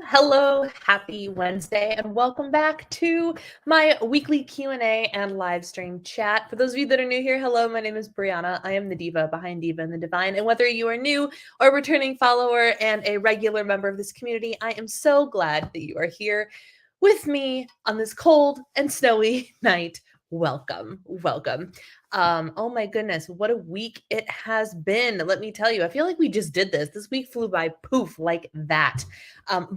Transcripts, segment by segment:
Hello, happy Wednesday, and welcome back to my weekly Q&A and live stream chat. For those of you that are new here, hello, my name is Brianna. I am the diva behind Diva and the Divine, and whether you are new or returning follower and a regular member of this community, I am so glad that you are here with me on this cold and snowy night. Welcome. Oh my goodness, what a week it has been. Let me tell you, I feel like we just did this. This week flew by poof like that.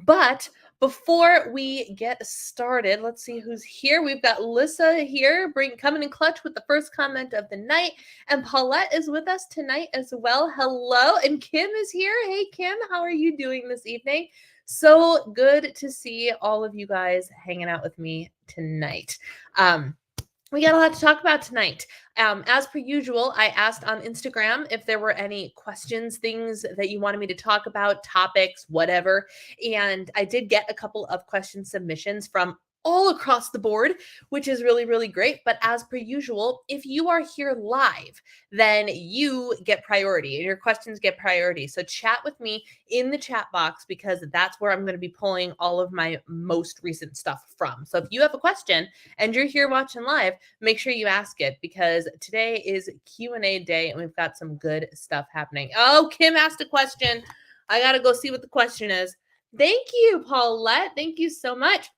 But before we get started, let's see who's here. We've got Lissa here, coming in clutch with the first comment of the night. And Paulette is with us tonight as well. Hello. And Kim is here. Hey, Kim, how are you doing this evening? So good to see all of you guys hanging out with me tonight. We got a lot to talk about tonight. As per usual, I asked on Instagram if there were any questions, things that you wanted me to talk about, topics, whatever. And I did get a couple of question submissions from all across the board, which is really, really great. But as per usual, if you are here live, then you get priority and your questions get priority. So chat with me in the chat box because that's where I'm going to be pulling all of my most recent stuff from. So if you have a question and you're here watching live, make sure you ask it because today is Q&A day and we've got some good stuff happening. Oh, Kim asked a question. I got to go see what the question is. Thank you, Paulette. Thank you so much.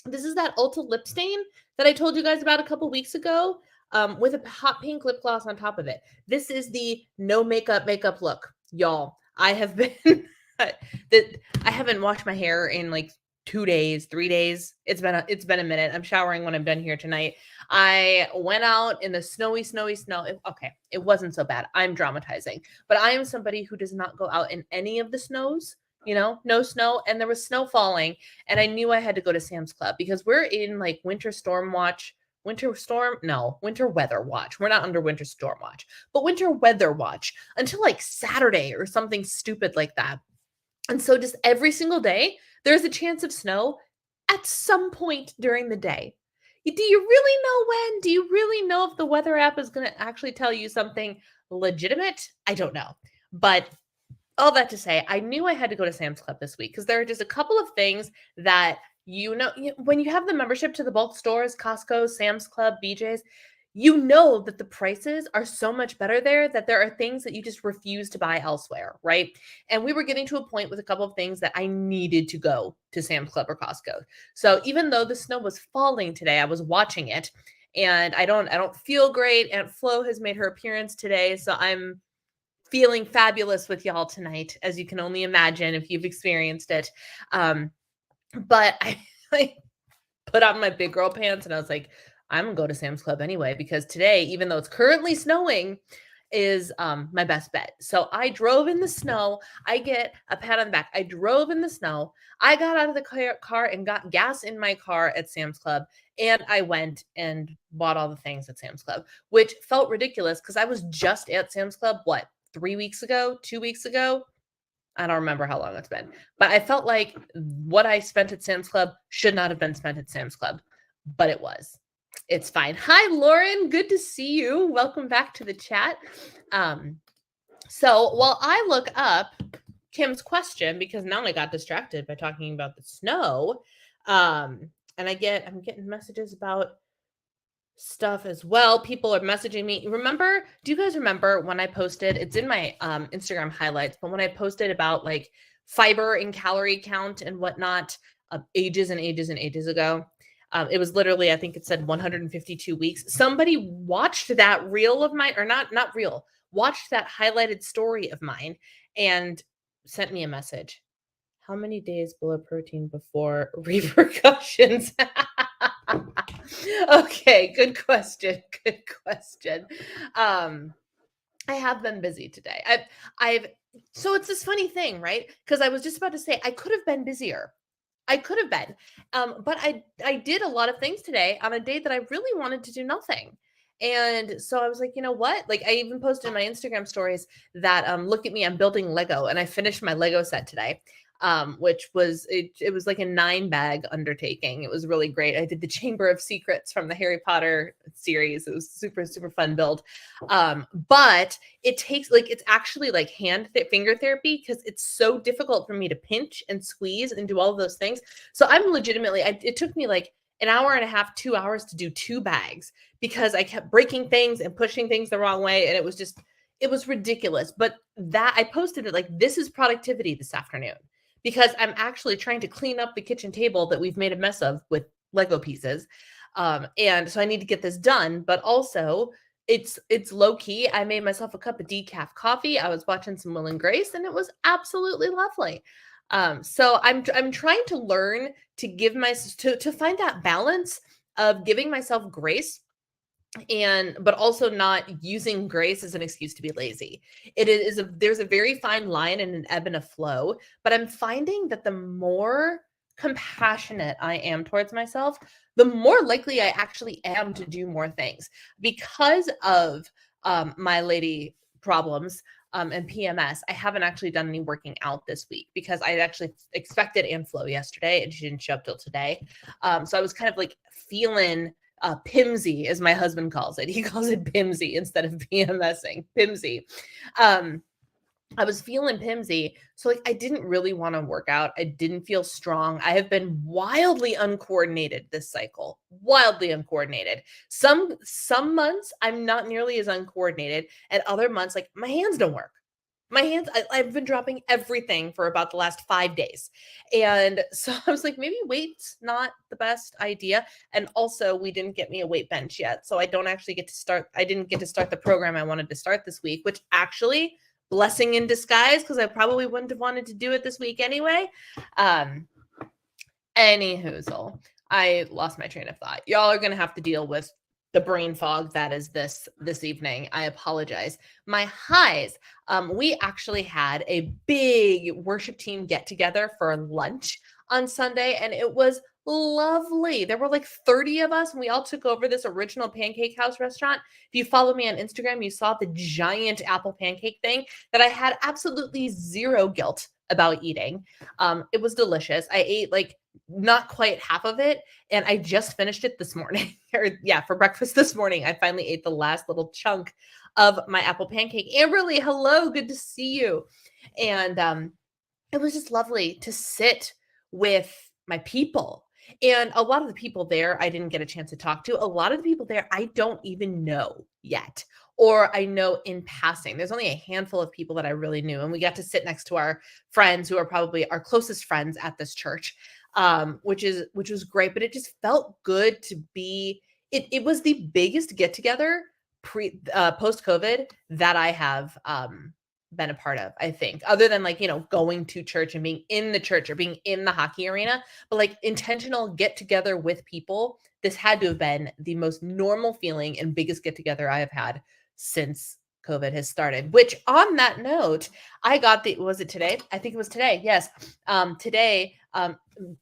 This is that Ulta lip stain that I told you guys about a couple weeks ago with a hot pink lip gloss on top of it. This is the no makeup look, y'all. I have been, I haven't washed my hair in like 2 days, 3 days. It's been a minute. I'm showering when I'm done here tonight. I went out in the snowy snow. It wasn't so bad. I'm dramatizing, but I am somebody who does not go out in any of the snows. No snow, and there was snow falling, and I knew I had to go to Sam's Club because we're in like winter weather watch. We're not under winter storm watch, but winter weather watch until like Saturday or something stupid like that. And so just every single day, there's a chance of snow at some point during the day. Do you really know when? Do you really know if the weather app is going to actually tell you something legitimate? I don't know, but all that to say, I knew I had to go to Sam's Club this week because there are just a couple of things that, when you have the membership to the bulk stores, Costco, Sam's Club, BJ's, that the prices are so much better there that there are things that you just refuse to buy elsewhere, right? And we were getting to a point with a couple of things that I needed to go to Sam's Club or Costco. So even though the snow was falling today, I was watching it and I don't feel great. Aunt Flo has made her appearance today, so I'm feeling fabulous with y'all tonight, as you can only imagine if you've experienced it. But I put on my big girl pants and I was like, I'm gonna go to Sam's Club anyway, because today, even though it's currently snowing, is my best bet. So I drove in the snow. I get a pat on the back. I drove in the snow. I got out of the car and got gas in my car at Sam's Club. And I went and bought all the things at Sam's Club, which felt ridiculous because I was just at Sam's Club, 3 weeks ago, 2 weeks ago? I don't remember how long it's been. But I felt like what I spent at Sam's Club should not have been spent at Sam's Club. But it was. It's fine. Hi, Lauren. Good to see you. Welcome back to the chat. So while I look up Kim's question, because now I got distracted by talking about the snow, and I'm getting messages about stuff as well. People are messaging me. Do you guys remember when I posted, it's in my Instagram highlights, but when I posted about like fiber and calorie count and whatnot, ages and ages and ages ago. It was literally, I think it said 152 weeks. Somebody watched that reel of mine, or not reel, watched that highlighted story of mine and sent me a message. How many days below protein before repercussions? Okay, good question. Good question. Um, I have been busy today. I've so it's this funny thing, right? Because I was just about to say I could have been busier. I could have been. But I did a lot of things today on a day that I really wanted to do nothing. And so I was like, you know what? Like I even posted in my Instagram stories that look at me, I'm building Lego and I finished my Lego set today. Which was it was like a 9-bag undertaking. It was really great. I did the Chamber of Secrets from the Harry Potter series. It was super, super fun build. But it takes like it's actually like finger therapy because it's so difficult for me to pinch and squeeze and do all of those things. So I'm legitimately it took me like an hour and a half, 2 hours to do 2 bags because I kept breaking things and pushing things the wrong way. And it was ridiculous. But that I posted it like this is productivity this afternoon because I'm actually trying to clean up the kitchen table that we've made a mess of with Lego pieces. And so I need to get this done, but also it's low key. I made myself a cup of decaf coffee. I was watching some Will and Grace, and it was absolutely lovely. So I'm trying to learn to give to find that balance of giving myself grace but also not using grace as an excuse to be lazy. There's a very fine line and an ebb and a flow, but I'm finding that the more compassionate I am towards myself, the more likely I actually am to do more things because of my lady problems and PMS. I haven't actually done any working out this week because I actually expected Ann Flo yesterday and she didn't show up till today. So I was kind of like feeling PIMSy, as my husband calls it. He calls it PIMSy instead of PMSing. PIMSy. I was feeling PIMSy, so like I didn't really want to work out. I didn't feel strong. I have been wildly uncoordinated this cycle. Wildly uncoordinated. Some months I'm not nearly as uncoordinated, and other months like my hands don't work. My hands, I've been dropping everything for about the last 5 days. And so I was like, maybe weight's not the best idea. And also, we didn't get me a weight bench yet. So I don't actually get to start. I didn't get to start the program I wanted to start this week, which actually, blessing in disguise, because I probably wouldn't have wanted to do it this week anyway. Anywhoozle, I lost my train of thought. Y'all are going to have to deal with the brain fog that is this evening. I apologize. My highs. We actually had a big worship team get together for lunch on Sunday, and it was lovely. There were like 30 of us, and we all took over this original Pancake House restaurant. If you follow me on Instagram, you saw the giant apple pancake thing that I had absolutely zero guilt about eating. It was delicious. I ate like not quite half of it, and I just finished it this morning. For breakfast this morning, I finally ate the last little chunk of my apple pancake. Amberly, hello, good to see you. And it was just lovely to sit with my people. And a lot of the people there, I didn't get a chance to talk to. A lot of the people there, I don't even know yet, or I know in passing. There's only a handful of people that I really knew. And we got to sit next to our friends who are probably our closest friends at this church, which was great. But it just felt good to be, it was the biggest get together post COVID that I have been a part of, I think, other than like, going to church and being in the church or being in the hockey arena, but like intentional get together with people. This had to have been the most normal feeling and biggest get together I have had since COVID has started, which on that note, I got was it today? I think it was today. Yes. Today,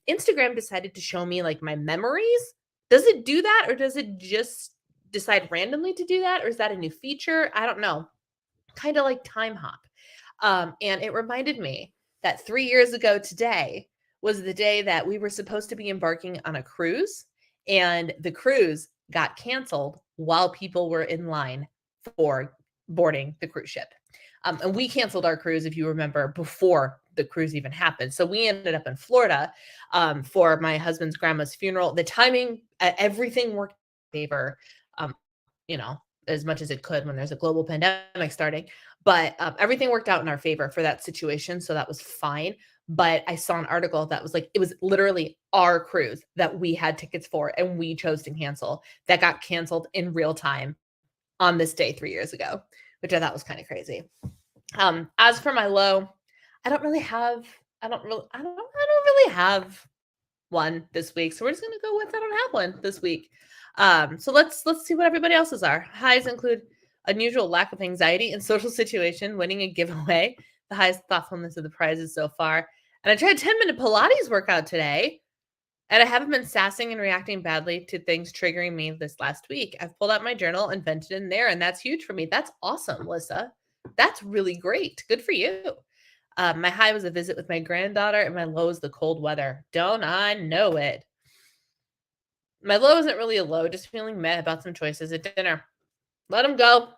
Instagram decided to show me like my memories. Does it do that, or does it just decide randomly to do that? Or is that a new feature? I don't know. Kind of like time hop. And it reminded me that 3 years ago today was the day that we were supposed to be embarking on a cruise, and the cruise got canceled while people were in line for boarding the cruise ship. And we canceled our cruise, if you remember, before the cruise even happened. So we ended up in Florida for my husband's grandma's funeral. The timing, everything worked in favor, as much as it could when there's a global pandemic starting. But everything worked out in our favor for that situation. So that was fine. But I saw an article that was like, it was literally our cruise that we had tickets for and we chose to cancel that got canceled in real time on this day 3 years ago, which I thought was kind of crazy. As for my low, I don't really have one this week. So we're just gonna go with I don't have one this week. So let's see what everybody else's are. Highs include unusual lack of anxiety in social situation, winning a giveaway, the highest thoughtfulness of the prizes so far. And I tried a 10-minute Pilates workout today, and I haven't been sassing and reacting badly to things triggering me this last week. I've pulled out my journal and vented in there, and that's huge for me. That's awesome, Lissa. That's really great. Good for you. My high was a visit with my granddaughter, and my low is the cold weather. Don't I know it? My low isn't really a low, just feeling meh about some choices at dinner. Let them go.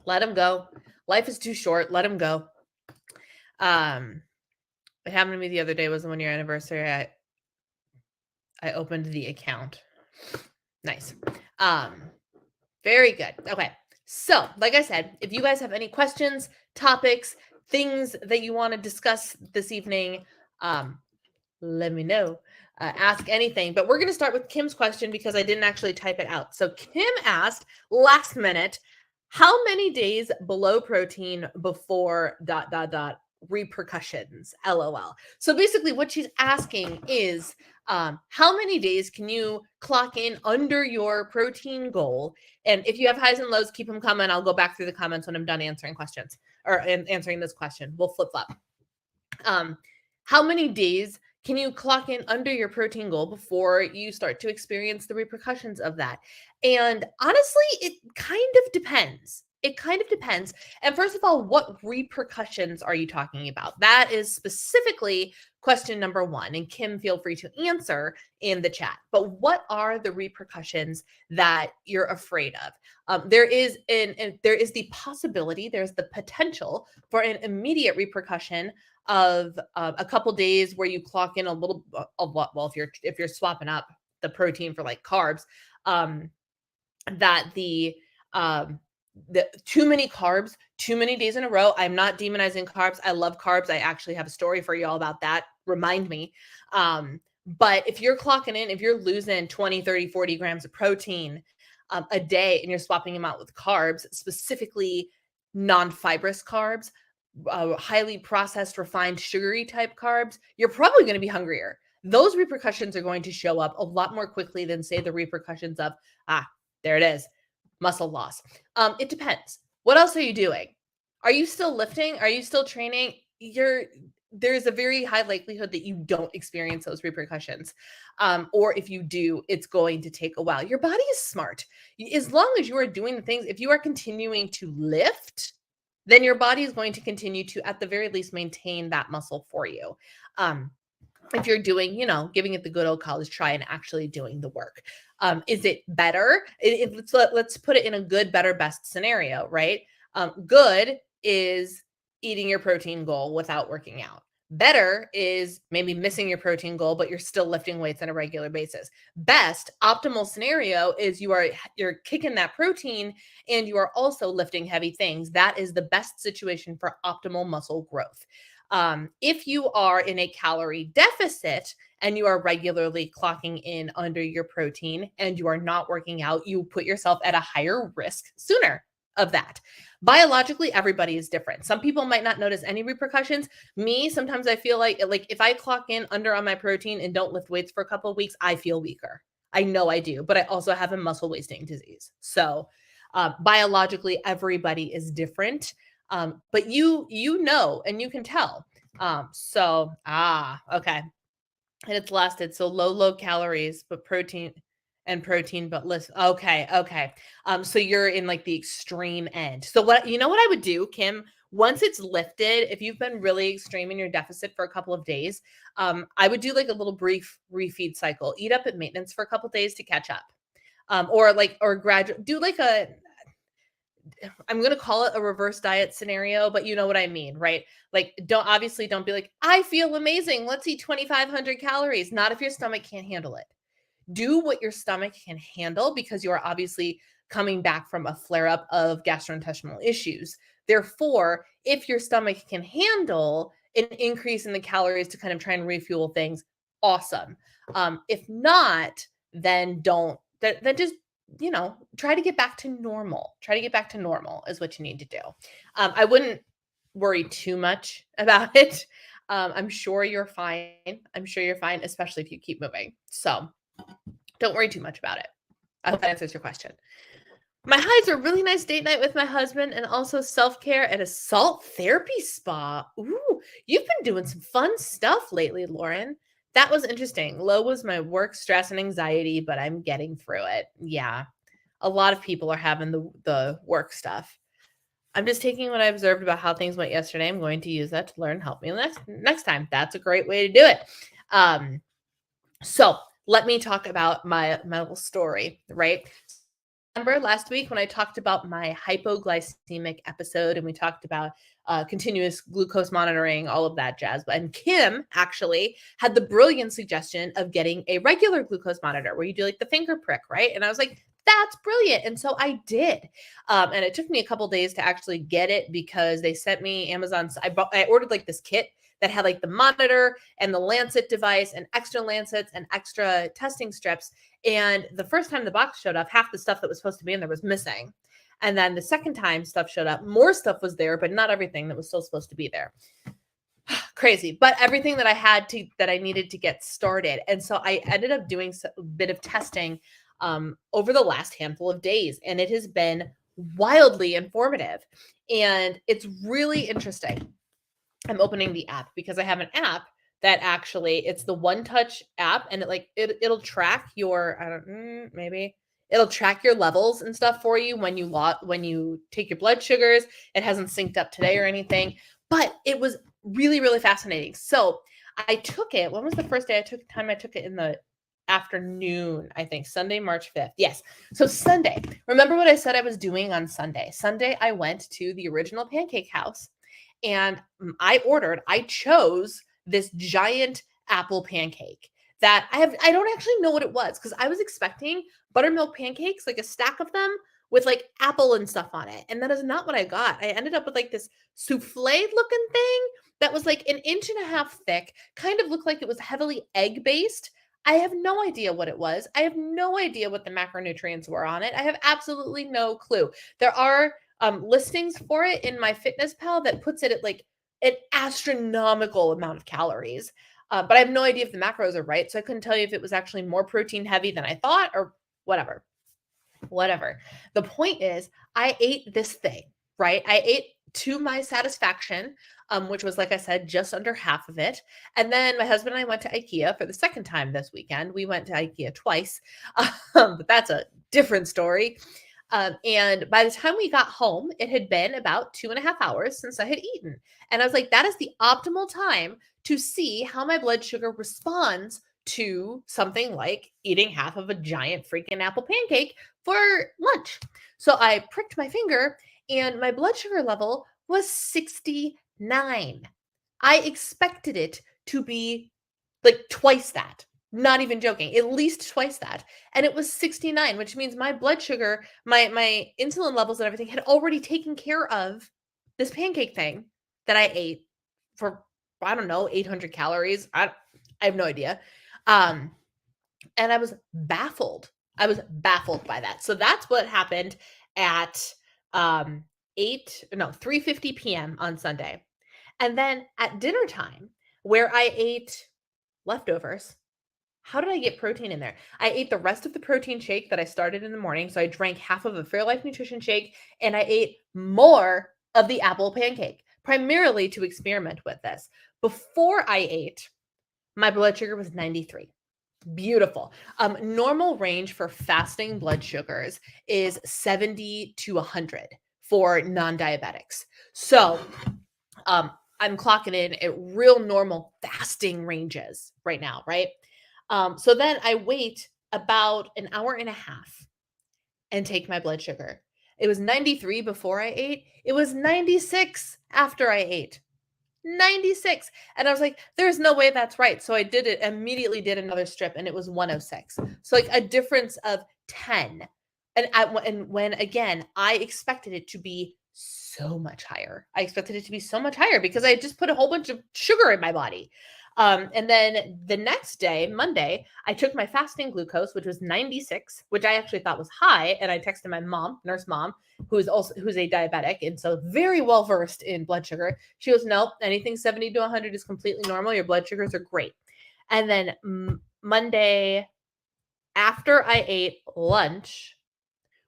Let them go. Life is too short. Let them go. What happened to me the other day was the 1-year anniversary. I opened the account. Nice. Very good. Okay. So, like I said, if you guys have any questions, topics, things that you want to discuss this evening, let me know. Ask anything. But we're going to start with Kim's question because I didn't actually type it out. So Kim asked last minute, how many days below protein before ... repercussions? LOL. So basically what she's asking is how many days can you clock in under your protein goal? And if you have highs and lows, keep them coming. I'll go back through the comments when I'm done answering questions or answering this question. We'll flip-flop. How many days can you clock in under your protein goal before you start to experience the repercussions of that? And honestly, it kind of depends. It kind of depends. And first of all, what repercussions are you talking about? That is specifically question number 1. And Kim, feel free to answer in the chat. But what are the repercussions that you're afraid of? There is the possibility, there's the potential for an immediate repercussion of a couple days where you clock in a little well, if you're swapping up the protein for like carbs, that the too many carbs, too many days in a row. I'm not demonizing carbs. I love carbs. I actually have a story for you all about that. Remind me. But if you're clocking in, if you're losing 20, 30, 40 grams of protein a day and you're swapping them out with carbs, specifically non-fibrous carbs, highly processed, refined, sugary type carbs, you're probably going to be hungrier. Those repercussions are going to show up a lot more quickly than, say, the repercussions of, there it is, muscle loss. It depends. What else are you doing? Are you still lifting? Are you still training? There's a very high likelihood that you don't experience those repercussions. Or if you do, it's going to take a while. Your body is smart. As long as you are doing the things, if you are continuing to lift, then your body is going to continue to, at the very least, maintain that muscle for you. If you're doing, giving it the good old college try and actually doing the work. Is it better? Let's put it in a good, better, best scenario, right? Good is eating your protein goal without working out. Better is maybe missing your protein goal, but you're still lifting weights on a regular basis. Best, optimal scenario is you're kicking that protein and you are also lifting heavy things. That is the best situation for optimal muscle growth. If you are in a calorie deficit and you are regularly clocking in under your protein and you are not working out, you put yourself at a higher risk sooner of that. Biologically, everybody is different. Some people might not notice any repercussions. Me, sometimes I feel like if I clock in under on my protein and don't lift weights for a couple of weeks, I feel weaker. I know I do, but I also have a muscle wasting disease. So biologically, everybody is different. But you know, and you can tell. Okay. And it's lasted. So low calories, but protein, but less. Okay. So you're in like the extreme end. So what I would do, Kim, once it's lifted, if you've been really extreme in your deficit for a couple of days, I would do like a little brief refeed cycle, eat up at maintenance for a couple of days to catch up. Or graduate, do like I'm going to call it a reverse diet scenario, but you know what I mean, right? Like, don't be like, I feel amazing. Let's eat 2,500 calories. Not if your stomach can't handle it. Do what your stomach can handle because you are obviously coming back from a flare up of gastrointestinal issues. Therefore, if your stomach can handle an increase in the calories to kind of try and refuel things, awesome. If not, then don't, then just, try to get back to normal. Try to get back to normal is what you need to do. I wouldn't worry too much about it. I'm sure you're fine. I'm sure you're fine, especially if you keep moving. So don't worry too much about it. I hope that answers your question. My highs are a really nice date night with my husband and also self-care at a salt therapy spa. Ooh, you've been doing some fun stuff lately, Lauren. That was interesting. Low was my work stress and anxiety, but I'm getting through it. Yeah. A lot of people are having the work stuff. I'm just taking what I observed about how things went yesterday. I'm going to use that to learn, help me next time. That's a great way to do it. So let me talk about my little story, right? Remember last week when I talked about my hypoglycemic episode and we talked about continuous glucose monitoring, all of that jazz. And Kim actually had the brilliant suggestion of getting a regular glucose monitor where you do like the finger prick, right? And I was like, that's brilliant. And so I did. And it took me a couple days to actually get it because they sent me Amazon. I ordered like this kit that had like the monitor and the Lancet device and extra Lancets and extra testing strips. And the first time the box showed up, half the stuff that was supposed to be in there was missing. And then the second time stuff showed up, more stuff was there, but not everything that was still supposed to be there. Crazy, but everything that I needed to get started. And so I ended up doing a bit of testing over the last handful of days, and it has been wildly informative. And it's really interesting. I'm opening the app because I have an app that actually it's the One Touch app, and it'll track your it'll track your levels and stuff for you when you take your blood sugars. It hasn't synced up today or anything, but it was really, really fascinating. So I took it. When was the first day I took it in the afternoon, I think Sunday, March 5th. Yes. So Sunday, remember what I said I was doing on Sunday? Sunday, I went to the Original Pancake House and I chose this giant apple pancake that I don't actually know what it was because I was expecting buttermilk pancakes, like a stack of them with like apple and stuff on it. And that is not what I got. I ended up with like this souffle looking thing that was like 1.5 inches thick, kind of looked like it was heavily egg based. I have no idea what it was. I have no idea what the macronutrients were on it. I have absolutely no clue. There are listings for it in my Fitness Pal that puts it at like an astronomical amount of calories. But I have no idea if the macros are right. So I couldn't tell you if it was actually more protein heavy than I thought or whatever. The point is, I ate this thing, right? I ate to my satisfaction, which was, like I said, just under half of it. And then my husband and I went to IKEA for the second time this weekend. We went to IKEA twice, but that's a different story. And by the time we got home, it had been about 2.5 hours since I had eaten. And I was like, that is the optimal time to see how my blood sugar responds to something like eating half of a giant freaking apple pancake for lunch. So I pricked my finger and my blood sugar level was 69. I expected it to be like twice that. Not even joking, at least twice that. And it was 69, which means my blood sugar, my insulin levels and everything had already taken care of this pancake thing that I ate for, I don't know, 800 calories. I have no idea. And I was baffled. I was baffled by that. So that's what happened at 3:50 p.m. on Sunday. And then at dinner time, where I ate leftovers, how did I get protein in there? I ate the rest of the protein shake that I started in the morning. So I drank half of a Fairlife Nutrition shake and I ate more of the apple pancake, primarily to experiment with this. Before I ate, my blood sugar was 93. Beautiful. Normal range for fasting blood sugars is 70 to 100 for non-diabetics. So I'm clocking in at real normal fasting ranges right now, right? So then I wait about 1.5 hours and take my blood sugar. It was 93 before I ate. It was 96 after I ate. 96. And I was like, there's no way that's right. So I immediately did another strip and it was 106. So like a difference of 10. And when again, I expected it to be so much higher. I expected it to be so much higher because I had just put a whole bunch of sugar in my body. And then the next day, Monday, I took my fasting glucose, which was 96, which I actually thought was high. And I texted my mom, nurse mom, who's a diabetic and so very well versed in blood sugar. She goes, nope, anything 70 to 100 is completely normal. Your blood sugars are great. And then Monday, after I ate lunch,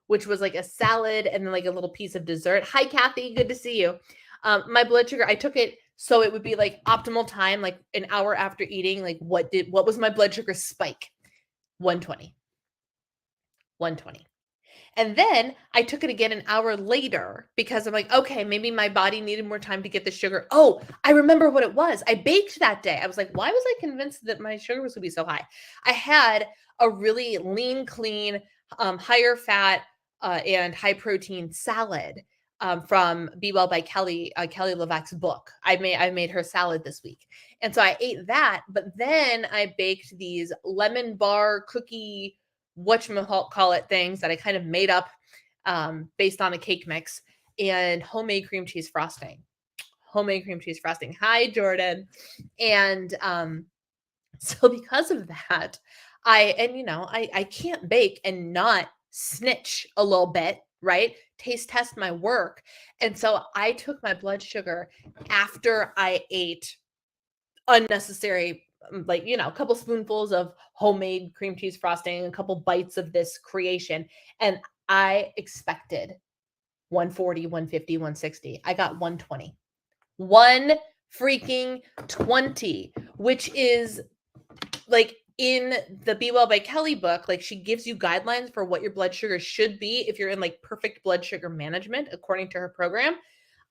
which was like a salad and then like a little piece of dessert. Hi, Kathy. Good to see you. My blood sugar, I took it so it would be like optimal time, like an hour after eating. Like what was my blood sugar spike? 120. 120. And then I took it again an hour later because I'm like, okay, maybe my body needed more time to get the sugar. Oh, I remember what it was. I baked that day. I was like, why was I convinced that my sugar was going to be so high? I had a really lean, clean, higher fat and high protein salad from Be Well by Kelly, Kelly LeVac's book. I made her salad this week. And so I ate that, but then I baked these lemon bar cookie whatchamacallit things that I kind of made up based on a cake mix and homemade cream cheese frosting. Homemade cream cheese frosting. Hi, Jordan. And so because of that, I can't bake and not snitch a little bit, right? Taste test my work. And so I took my blood sugar after I ate unnecessary, like, a couple spoonfuls of homemade cream cheese frosting, a couple bites of this creation. And I expected 140, 150, 160. I got 120. One freaking 20, which is like in the Be Well by Kelly book, like she gives you guidelines for what your blood sugar should be if you're in like perfect blood sugar management, according to her program.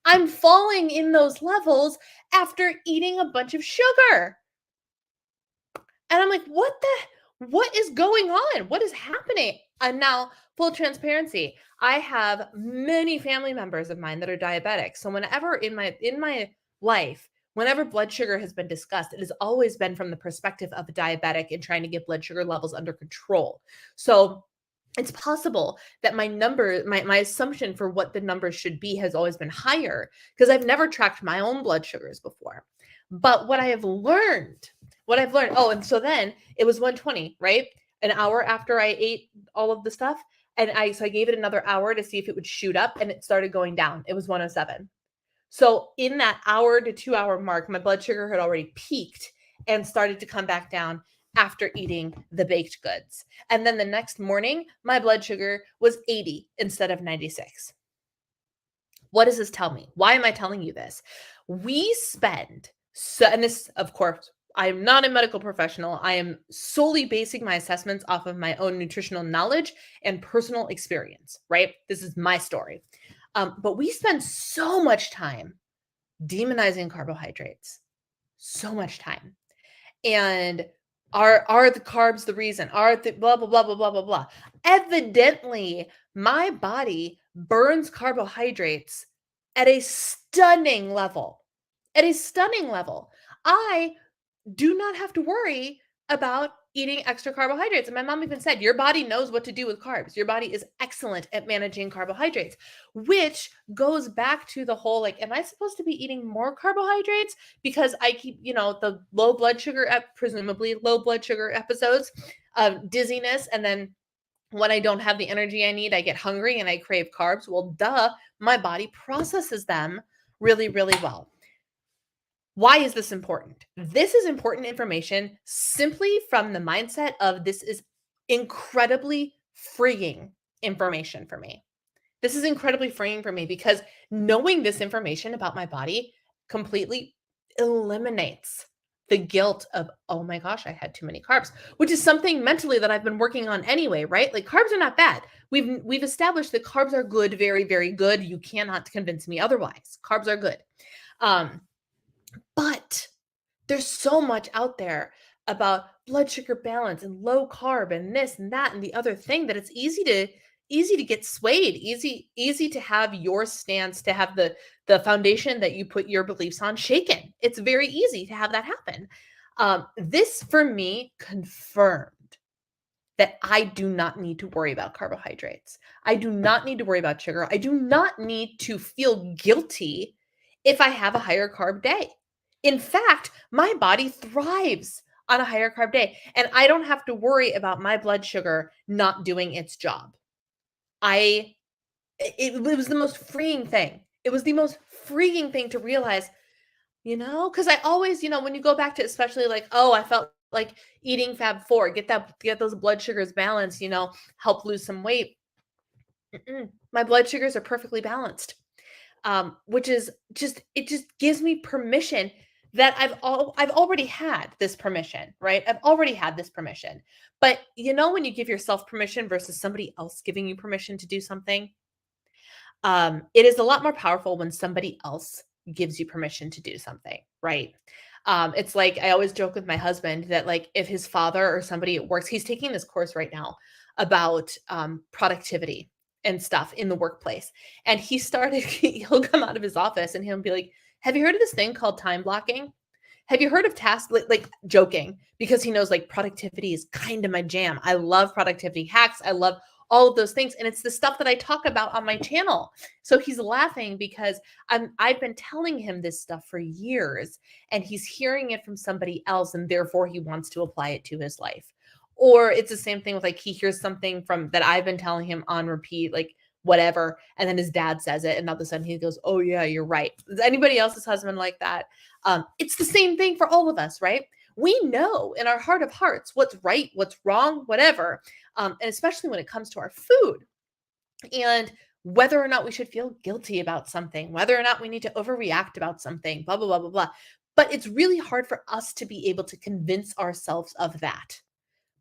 I'm falling in those levels after eating a bunch of sugar. And I'm like, what is going on? What is happening? And now, full transparency, I have many family members of mine that are diabetic. So whenever in my life, whenever blood sugar has been discussed, it has always been from the perspective of a diabetic and trying to get blood sugar levels under control. So it's possible that my assumption for what the numbers should be has always been higher because I've never tracked my own blood sugars before. But what I've learned, oh, and so then it was 120, right? An hour after I ate all of the stuff. And I gave it another hour to see if it would shoot up and it started going down. It was 107. So in that hour to 2 hour mark, my blood sugar had already peaked and started to come back down after eating the baked goods. And then the next morning, my blood sugar was 80 instead of 96. What does this tell me? Why am I telling you this? We spend, and this, of course, I am not a medical professional. I am solely basing my assessments off of my own nutritional knowledge and personal experience, right? This is my story. But we spend so much time demonizing carbohydrates, so much time. And are the carbs the reason? Are the blah, blah, blah, blah, blah, blah, blah. Evidently, my body burns carbohydrates at a stunning level. At a stunning level. I do not have to worry about eating extra carbohydrates. And my mom even said, your body knows what to do with carbs. Your body is excellent at managing carbohydrates, which goes back to the whole, like, am I supposed to be eating more carbohydrates because I keep, the low blood sugar, presumably low blood sugar episodes of dizziness. And then when I don't have the energy I need, I get hungry and I crave carbs. Well, duh, my body processes them really, really well. Why is this important? This is important information simply from the mindset of this is incredibly freeing information for me. This is incredibly freeing for me because knowing this information about my body completely eliminates the guilt of, oh my gosh, I had too many carbs, which is something mentally that I've been working on anyway, right? Like carbs are not bad. We've established that carbs are good, very, very good. You cannot convince me otherwise. Carbs are good. But there's so much out there about blood sugar balance and low carb and this and that and the other thing that it's easy to get swayed, easy to have your stance, to have the foundation that you put your beliefs on shaken. It's very easy to have that happen. This for me confirmed that I do not need to worry about carbohydrates. I do not need to worry about sugar. I do not need to feel guilty if I have a higher carb day. In fact, my body thrives on a higher carb day, and I don't have to worry about my blood sugar not doing its job. It was the most freeing thing. It was the most freeing thing to realize, because I always, when you go back to especially like, oh, I felt like eating Fab4, get those blood sugars balanced, help lose some weight. My blood sugars are perfectly balanced. Which is it just gives me permission that I've already had this permission, right? I've already had this permission. But when you give yourself permission versus somebody else giving you permission to do something, it is a lot more powerful when somebody else gives you permission to do something, right? It's like I always joke with my husband that like if his father or somebody at work, he's taking this course right now about productivity and stuff in the workplace. And he'll come out of his office and he'll be like, have you heard of this thing called time blocking? Have you heard of task, like joking, because he knows like productivity is kind of my jam. I love productivity hacks. I love all of those things. And it's the stuff that I talk about on my channel. So he's laughing because I've been telling him this stuff for years and he's hearing it from somebody else. And therefore he wants to apply it to his life. Or it's the same thing with like, he hears something from that I've been telling him on repeat, like whatever. And then his dad says it. And all of a sudden he goes, oh yeah, you're right. Is anybody else's husband like that? It's the same thing for all of us, right? We know in our heart of hearts what's right, what's wrong, whatever. And especially when it comes to our food and whether or not we should feel guilty about something, whether or not we need to overreact about something, blah, blah, blah, blah, blah. But it's really hard for us to be able to convince ourselves of that.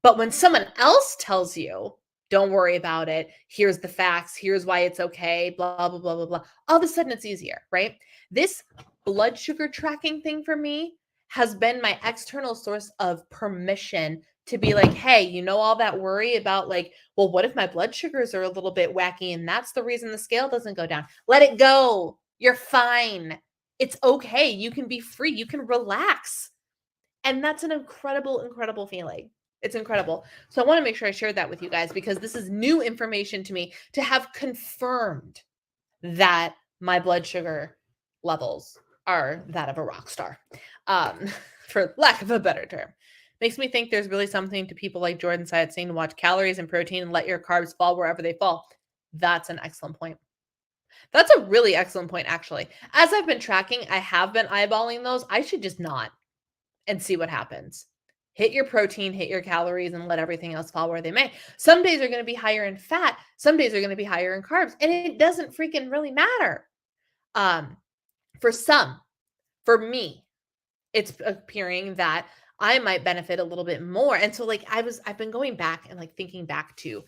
But when someone else tells you, don't worry about it, here's the facts, here's why it's okay, blah, blah, blah, blah, blah, all of a sudden it's easier, right? This blood sugar tracking thing for me has been my external source of permission to be like, hey, all that worry about like, well, what if my blood sugars are a little bit wacky and that's the reason the scale doesn't go down? Let it go. You're fine. It's okay. You can be free. You can relax. And that's an incredible, incredible feeling. It's incredible. So I want to make sure I shared that with you guys because this is new information to me to have confirmed that my blood sugar levels are that of a rock star, for lack of a better term. Makes me think there's really something to people like Jordan Syatt saying to watch calories and protein and let your carbs fall wherever they fall. That's an excellent point. That's a really excellent point, actually. As I've been tracking, I have been eyeballing those. I should just not and see what happens. Hit your protein, hit your calories, and let everything else fall where they may. Some days are going to be higher in fat. Some days are going to be higher in carbs. And it doesn't freaking really matter. For me, it's appearing that I might benefit a little bit more. And so like I've been going back and like thinking back to,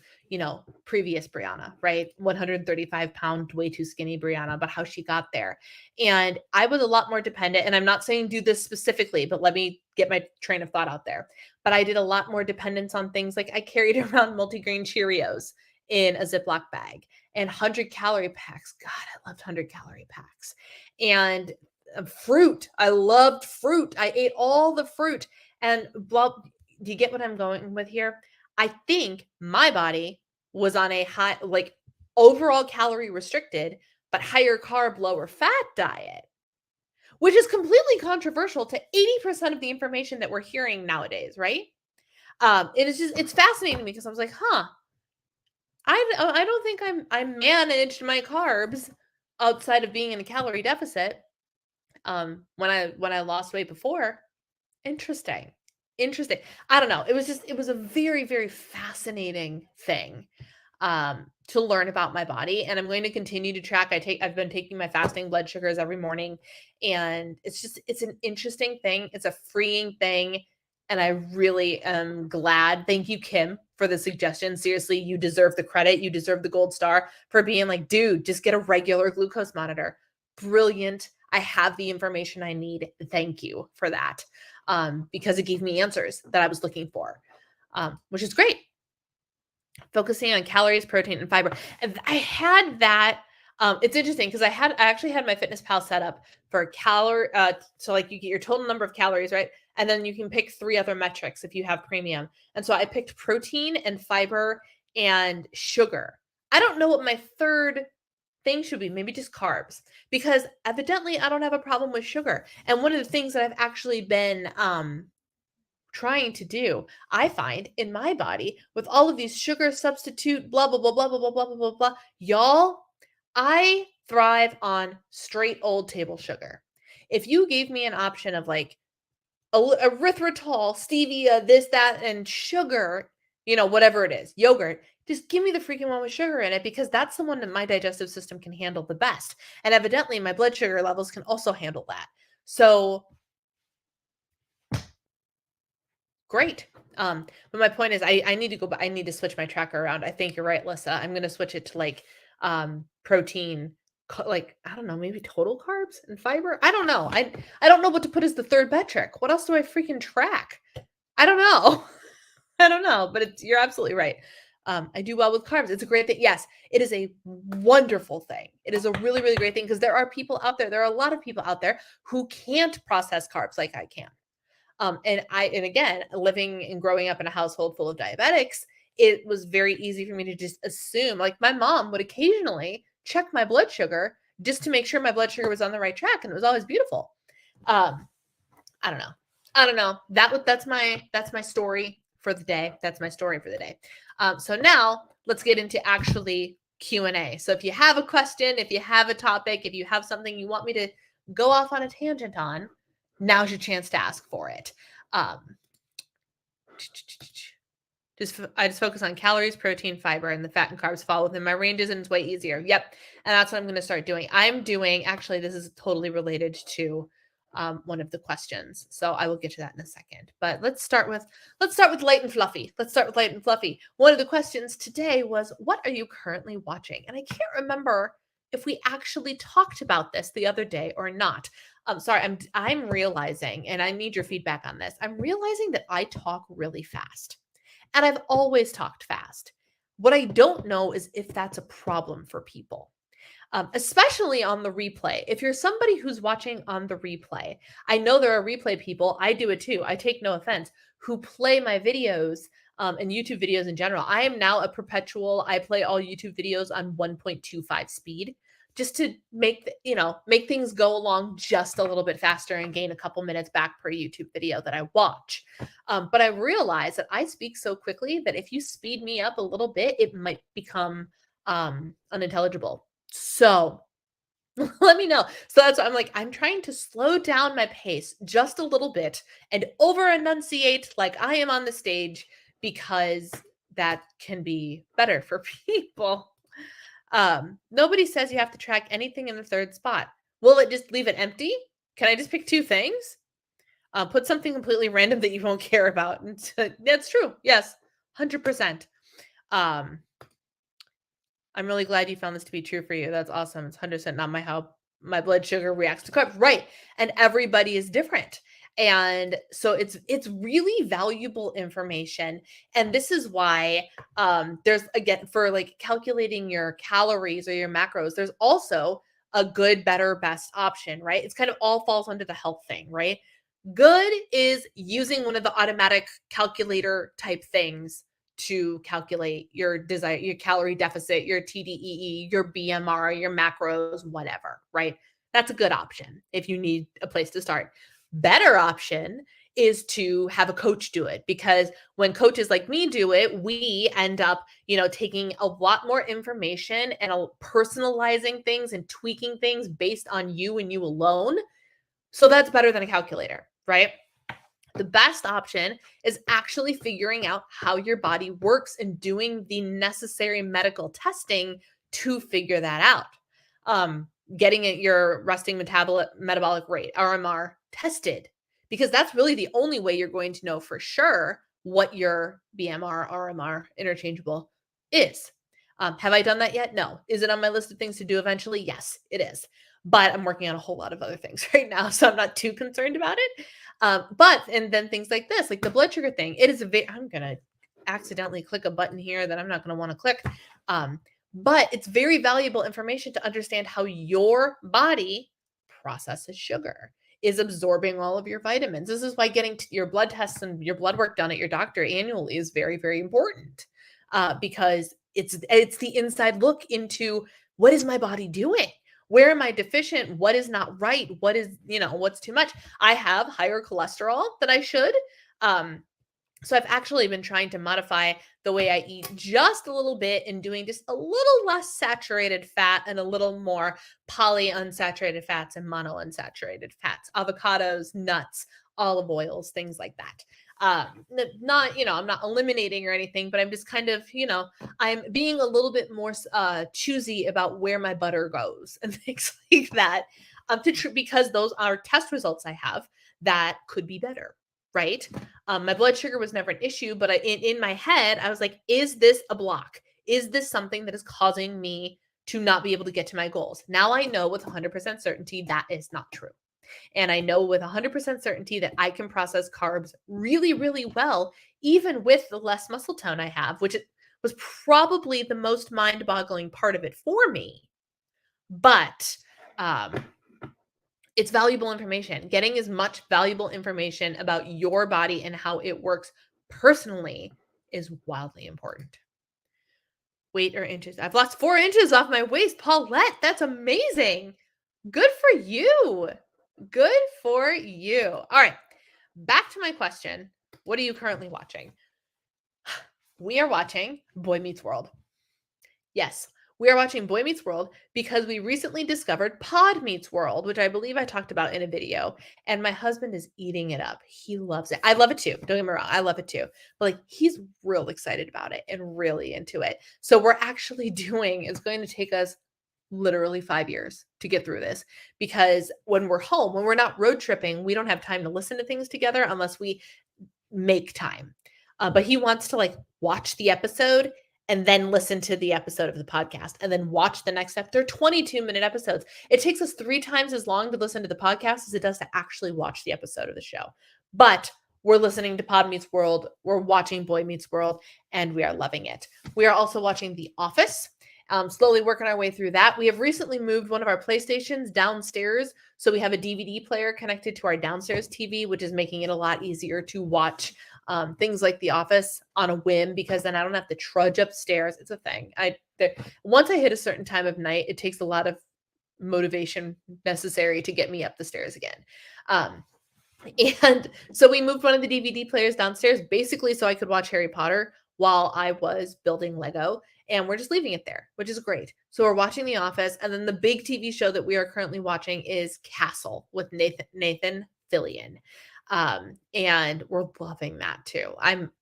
previous Brianna, right? 135-pound, way too skinny Brianna, but how she got there. And I was a lot more dependent. And I'm not saying do this specifically, but let me get my train of thought out there. But I did a lot more dependence on things like I carried around multigrain Cheerios in a Ziploc bag and 100-calorie packs. God, I loved 100-calorie packs. And fruit. I loved fruit. I ate all the fruit. And blah, do you get what I'm going with here? I think my body was on a high, like overall calorie restricted, but higher carb, lower fat diet, which is completely controversial to 80% of the information that we're hearing nowadays, right? It's fascinating to me because I was like, I don't think I managed my carbs outside of being in a calorie deficit. When I lost weight before. Interesting. I don't know. It was a very, very fascinating thing to learn about my body. And I'm going to continue to track. I've been taking my fasting blood sugars every morning. And it's an interesting thing. It's a freeing thing. And I really am glad. Thank you, Kim, for the suggestion. Seriously, you deserve the credit. You deserve the gold star for being like, dude, just get a regular glucose monitor. Brilliant. I have the information I need. Thank you for that. Because it gave me answers that I was looking for, which is great. Focusing on calories, protein, and fiber. And I had that It's interesting because I actually had my Fitness Pal set up for so like you get your total number of calories, right? And then you can pick 3 other metrics if you have premium. And so I picked protein and fiber and sugar. I don't know what my third thing should be, maybe just carbs, because evidently I don't have a problem with sugar. And one of the things that I've actually been trying to do, I find in my body with all of these sugar substitute, blah, blah, blah, blah, blah, blah, blah, blah, blah, blah, y'all, I thrive on straight old table sugar. If you gave me an option of like erythritol, stevia, this, that, and sugar, whatever it is, yogurt, just give me the freaking one with sugar in it because that's the one that my digestive system can handle the best. And evidently my blood sugar levels can also handle that. So great. But my point is I need to go back. I need to switch my tracker around. I think you're right, Lissa. I'm going to switch it to like protein, like, I don't know, maybe total carbs and fiber. I don't know. I don't know what to put as the third metric. What else do I freaking track? I don't know. I don't know, but you're absolutely right. I do well with carbs. It's a great thing. Yes, it is a wonderful thing. It is a really, really great thing because there are people out there. There are a lot of people out there who can't process carbs like I can. And again, living and growing up in a household full of diabetics, it was very easy for me to just assume, like my mom would occasionally check my blood sugar just to make sure my blood sugar was on the right track. And it was always beautiful. I don't know. That's my story for the day. That's my story for the day. So now let's get into actually Q&A. So if you have a question, if you have a topic, if you have something you want me to go off on a tangent on, now's your chance to ask for it. I just focus on calories, protein, fiber, and the fat and carbs fall within my ranges, and it's way easier. Yep. And that's what I'm going to start doing. Actually, this is totally related to one of the questions. So I will get to that in a second. But let's start with light and fluffy. One of the questions today was, what are you currently watching? And I can't remember if we actually talked about this the other day or not. Sorry, I'm realizing, and I need your feedback on this. I'm realizing that I talk really fast. And I've always talked fast. What I don't know is if that's a problem for people, especially on the replay. If you're somebody who's watching on the replay, I know there are replay people. I do it too. I take no offense, who play my videos and YouTube videos in general. I am now I play all YouTube videos on 1.25 speed just to make things go along just a little bit faster and gain a couple minutes back per YouTube video that I watch. But I realize that I speak so quickly that if you speed me up a little bit, it might become unintelligible. So let me know. So that's what I'm like, I'm trying to slow down my pace just a little bit and over enunciate like I am on the stage because that can be better for people. Nobody says you have to track anything in the third spot. Will it just leave it empty? Can I just pick 2 things? Put something completely random that you won't care about. That's true. Yes, 100%. I'm really glad you found this to be true for you. That's awesome. It's 100% not how my blood sugar reacts to carbs. Right. And everybody is different. And so it's really valuable information. And this is why there's, again, for like calculating your calories or your macros, there's also a good, better, best option, right? It's kind of all falls under the health thing, right? Good is using one of the automatic calculator type things to calculate your calorie deficit, your TDEE, your BMR, your macros, whatever, right? That's a good option if you need a place to start. Better option is to have a coach do it, because when coaches like me do it, we end up, taking a lot more information and personalizing things and tweaking things based on you and you alone. So that's better than a calculator, right? The best option is actually figuring out how your body works and doing the necessary medical testing to figure that out. Getting your resting metabolic rate, RMR, tested, because that's really the only way you're going to know for sure what your BMR, RMR interchangeable is. Have I done that yet? No. Is it on my list of things to do eventually? Yes, it is. But I'm working on a whole lot of other things right now, so I'm not too concerned about it. And then things like this, like the blood sugar thing, I'm going to accidentally click a button here that I'm not going to want to click. But it's very valuable information to understand how your body processes sugar, is absorbing all of your vitamins. This is why getting your blood tests and your blood work done at your doctor annually is very, very important, because it's the inside look into what is my body doing? Where am I deficient? What is not right? What is, what's too much? I have higher cholesterol than I should. So I've actually been trying to modify the way I eat just a little bit and doing just a little less saturated fat and a little more polyunsaturated fats and monounsaturated fats, avocados, nuts, olive oils, things like that. Not, I'm not eliminating or anything, but I'm just kind of, I'm being a little bit more choosy about where my butter goes and things like that, because those are test results I have that could be better. Right. My blood sugar was never an issue, but in my head, I was like, is this a block? Is this something that is causing me to not be able to get to my goals? Now I know with 100% certainty that is not true. And I know with 100% certainty that I can process carbs really, really well, even with the less muscle tone I have, which was probably the most mind-boggling part of it for me. But it's valuable information. Getting as much valuable information about your body and how it works personally is wildly important. Weight or inches. I've lost 4 inches off my waist. Paulette, that's amazing. Good for you. Good for you. All right. Back to my question. What are you currently watching? We are watching Boy Meets World. Yes, we are watching Boy Meets World because we recently discovered Pod Meets World, which I believe I talked about in a video, and my husband is eating it up. He loves it. I love it too. Don't get me wrong. I love it too. But like, he's real excited about it and really into it. So we're actually it's going to take us literally 5 years to get through this, because when we're home, when we're not road tripping, we don't have time to listen to things together unless we make time. But he wants to watch the episode and then listen to the episode of the podcast and then watch the next step. They're 22-minute episodes. It takes us 3 times as long to listen to the podcast as it does to actually watch the episode of the show. But we're listening to Pod Meets World. We're watching Boy Meets World, and we are loving it. We are also watching The Office. Slowly working our way through that. We have recently moved one of our PlayStations downstairs, so we have a DVD player connected to our downstairs TV, which is making it a lot easier to watch things like The Office on a whim, because then I don't have to trudge upstairs. It's a thing. Once I hit a certain time of night, it takes a lot of motivation necessary to get me up the stairs again. And so we moved one of the DVD players downstairs, basically so I could watch Harry Potter while I was building Lego. And we're just leaving it there, which is great. So we're watching The Office. And then the big TV show that we are currently watching is Castle with Nathan Fillion. And we're loving that too. I'm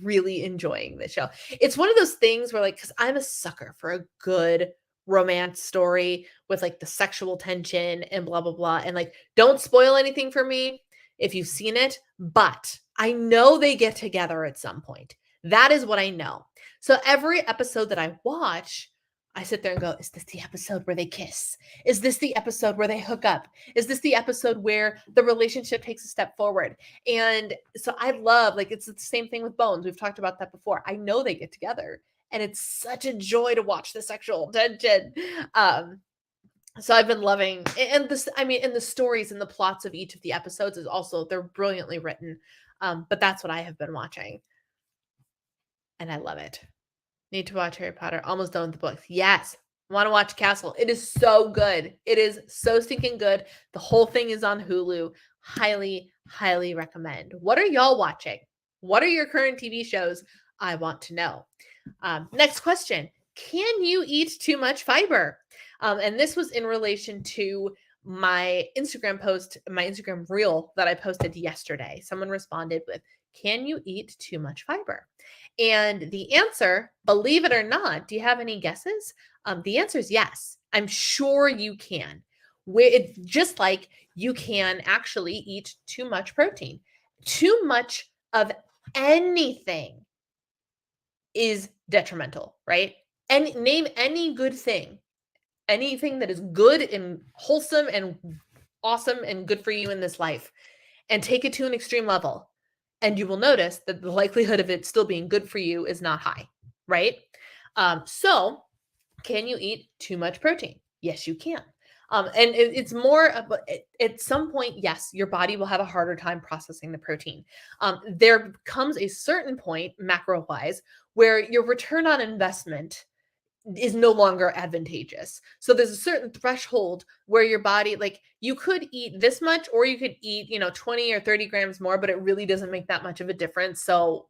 really enjoying this show. It's one of those things where because I'm a sucker for a good romance story with the sexual tension and blah, blah, blah. And don't spoil anything for me if you've seen it, but I know they get together at some point. That is what I know. So every episode that I watch, I sit there and go, is this the episode where they kiss? Is this the episode where they hook up? Is this the episode where the relationship takes a step forward? And so I love, it's the same thing with Bones. We've talked about that before. I know they get together, and it's such a joy to watch the sexual tension. So I've been loving, and and the stories and the plots of each of the episodes is also, they're brilliantly written. But that's what I have been watching, and I love it. Need to watch Harry Potter. Almost done with the books. Yes. Want to watch Castle. It is so good. It is so stinking good. The whole thing is on Hulu. Highly, highly recommend. What are y'all watching? What are your current TV shows? I want to know. Next question. Can you eat too much fiber? And this was in relation to my Instagram post, my Instagram reel that I posted yesterday. Someone responded with, can you eat too much fiber? And the answer, believe it or not, do you have any guesses? The answer is yes. I'm sure you can. It's just like you can actually eat too much protein. Too much of anything is detrimental, right? And name any good thing, anything that is good and wholesome and awesome and good for you in this life, and take it to an extreme level. And you will notice that the likelihood of it still being good for you is not high, right? So Can you eat too much protein? Yes, you can. And it's more of at some point, yes, your body will have a harder time processing the protein. There comes a certain point, macro wise, where your return on investment is no longer advantageous. So there's a certain threshold where your body, like you could eat this much or you could eat, 20 or 30 grams more, but it really doesn't make that much of a difference. So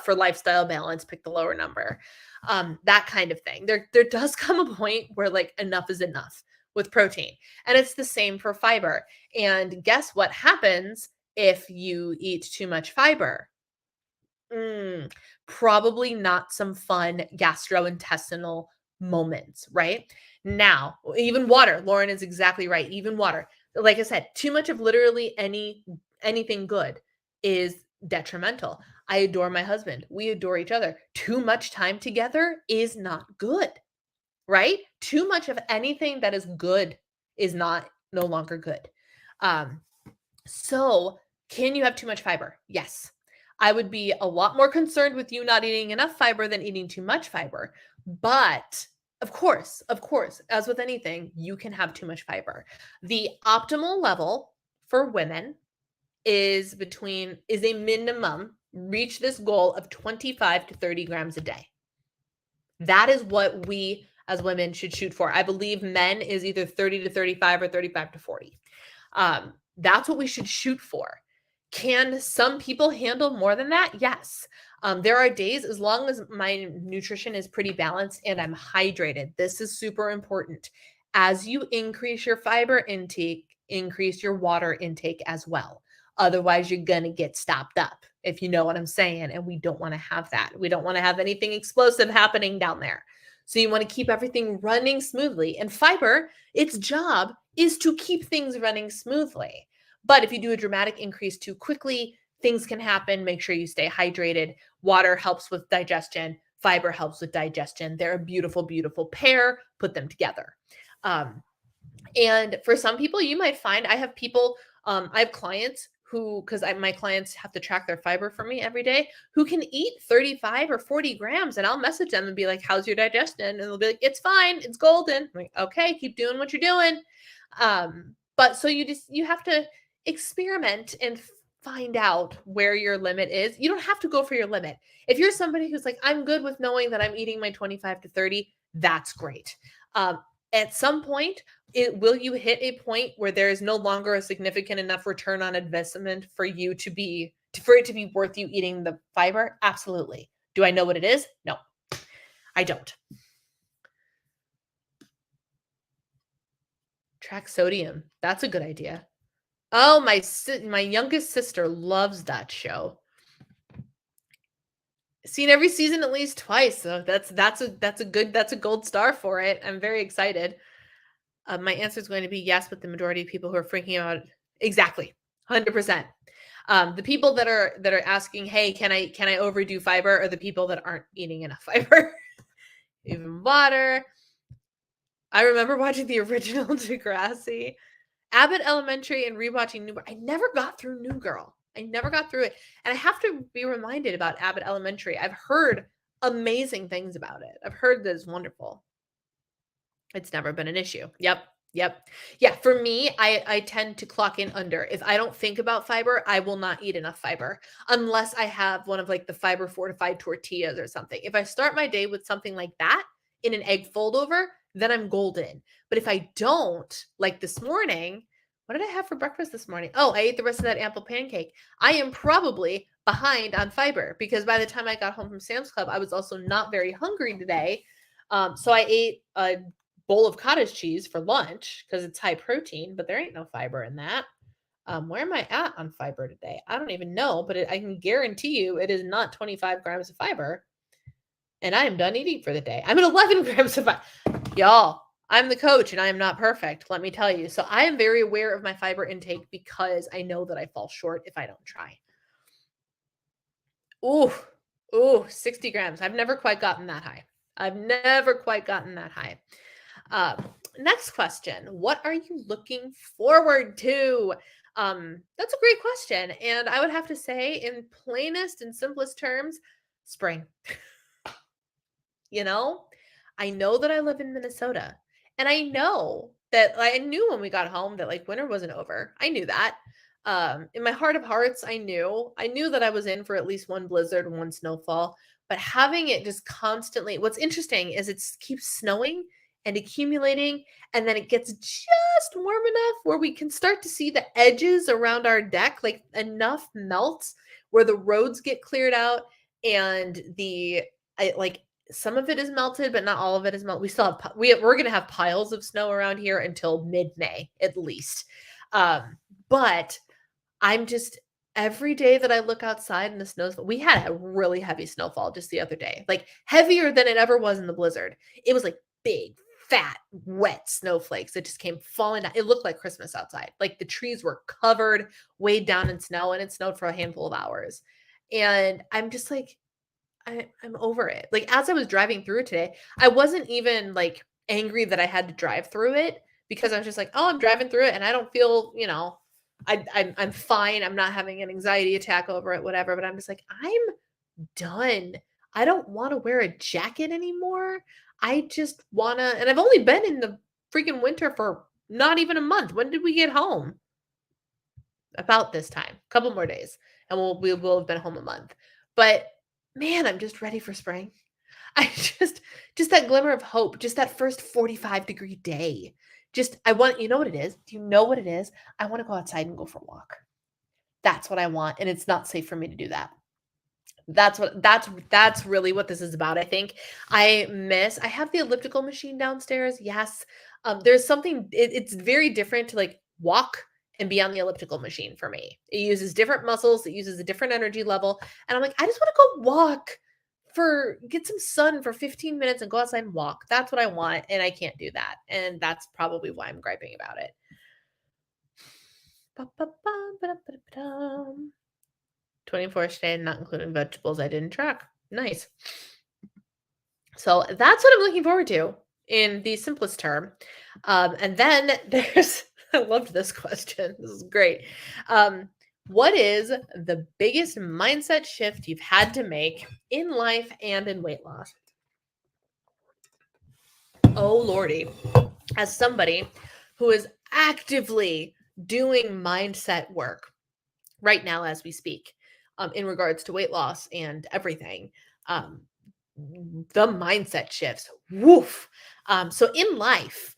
for lifestyle balance, pick the lower number. That kind of thing. There does come a point where like enough is enough with protein. And it's the same for fiber. And guess what happens if you eat too much fiber? Mm, Probably not some fun gastrointestinal moments, right? Now, even water, Lauren is exactly right. Even water. Like I said, too much of literally anything good is detrimental. I adore my husband. We adore each other. Too much time together is not good, right? Too much of anything that is good is no longer good. Um, so, can you have too much fiber? Yes. I would be a lot more concerned with you not eating enough fiber than eating too much fiber. But of course, as with anything, you can have too much fiber. The optimal level for women is a minimum, reach this goal of 25 to 30 grams a day. That is what we as women should shoot for. I believe men is either 30 to 35 or 35 to 40. That's what we should shoot for. Can some people handle more than that? Yes. There are days, as long as my nutrition is pretty balanced and I'm hydrated, this is super important. As you increase your fiber intake, increase your water intake as well. Otherwise, you're going to get stopped up, if you know what I'm saying. And we don't want to have that. We don't want to have anything explosive happening down there. So you want to keep everything running smoothly. And fiber, its job is to keep things running smoothly. But if you do a dramatic increase too quickly, things can happen. Make sure you stay hydrated. Water helps with digestion. Fiber helps with digestion. They're a beautiful, beautiful pair. Put them together. And for some people, you might find I have people, I have clients who, because my clients have to track their fiber for me every day, who can eat 35 or 40 grams. And I'll message them and be like, how's your digestion? And they'll be like, it's fine. It's golden. I'm like, okay, keep doing what you're doing. But so you have to experiment and find out where your limit is. You don't have to go for your limit. If you're somebody who's like, I'm good with knowing that I'm eating my 25 to 30, that's great. At some point, will you hit a point where there is no longer a significant enough return on investment for it to be worth you eating the fiber? Absolutely. Do I know what it is? No, I don't. Track sodium. That's a good idea. Oh, my youngest sister loves that show. Seen every season at least twice, so that's a gold star for it. I'm very excited. My answer is going to be yes, but the majority of people who are freaking out, exactly, 100%. The people that are asking, hey, can I overdo fiber, are the people that aren't eating enough fiber. Even water. I remember watching the original Degrassi, Abbott Elementary, and rewatching New Girl. I never got through New Girl. I never got through it. And I have to be reminded about Abbott Elementary. I've heard amazing things about it. I've heard that it's wonderful. It's never been an issue. Yep. Yeah, for me, I tend to clock in under. If I don't think about fiber, I will not eat enough fiber unless I have one of like the fiber fortified tortillas or something. If I start my day with something like that in an egg fold over, then I'm golden. But if I don't, like this morning, what did I have for breakfast this morning? Oh, I ate the rest of that apple pancake. I am probably behind on fiber because by the time I got home from Sam's Club, I was also not very hungry today. So I ate a bowl of cottage cheese for lunch because it's high protein, but there ain't no fiber in that. Where am I at on fiber today? I don't even know, but I can guarantee you it is not 25 grams of fiber. And I am done eating for the day. I'm at 11 grams of fiber. Y'all, I'm the coach and I am not perfect, let me tell you. So I am very aware of my fiber intake because I know that I fall short if I don't try. Ooh, 60 grams. I've never quite gotten that high. Next question. What are you looking forward to? That's a great question. And I would have to say, in plainest and simplest terms, spring. I know that I live in Minnesota, and I know that I knew when we got home that like winter wasn't over. I knew that. In my heart of hearts, I knew that I was in for at least one blizzard and one snowfall, but having it just constantly, what's interesting is it keeps snowing and accumulating, and then it gets just warm enough where we can start to see the edges around our deck, like enough melts where the roads get cleared out and like some of it is melted, but not all of it is melted. We still have we're gonna have piles of snow around here until mid-May at least. But I'm just every day that I look outside and the snow's we had a really heavy snowfall just the other day, like heavier than it ever was in the blizzard. It was like big, fat, wet snowflakes that just came falling down. It looked like Christmas outside. Like the trees were covered, weighed down in snow, and it snowed for a handful of hours. And I'm just like, I'm over it. Like as I was driving through today, I wasn't even like angry that I had to drive through it because I was just like, oh, I'm driving through it and I don't feel, I'm fine. I'm not having an anxiety attack over it, whatever. But I'm just like, I'm done. I don't want to wear a jacket anymore. I just wanna, and I've only been in the freaking winter for not even a month. When did we get home? About this time, a couple more days, and we will have been home a month. But man, I'm just ready for spring. I just that glimmer of hope, just that first 45-degree day. Just I want, you know what it is? Do you know what it is? I want to go outside and go for a walk. That's what I want, and it's not safe for me to do that. That's really what this is about. I think I have the elliptical machine downstairs. Yes. There's something it's very different to like walk and be on the elliptical machine for me. It uses different muscles, it uses a different energy level. And I'm like, I just want to go walk get some sun for 15 minutes and go outside and walk. That's what I want. And I can't do that. And that's probably why I'm griping about it. 24 today, not including vegetables I didn't track. Nice. So that's what I'm looking forward to in the simplest term. And then there's, I loved this question. This is great. What is the biggest mindset shift you've had to make in life and in weight loss? Oh, Lordy. As somebody who is actively doing mindset work right now as we speak, in regards to weight loss and everything, the mindset shifts. Woof. So in life,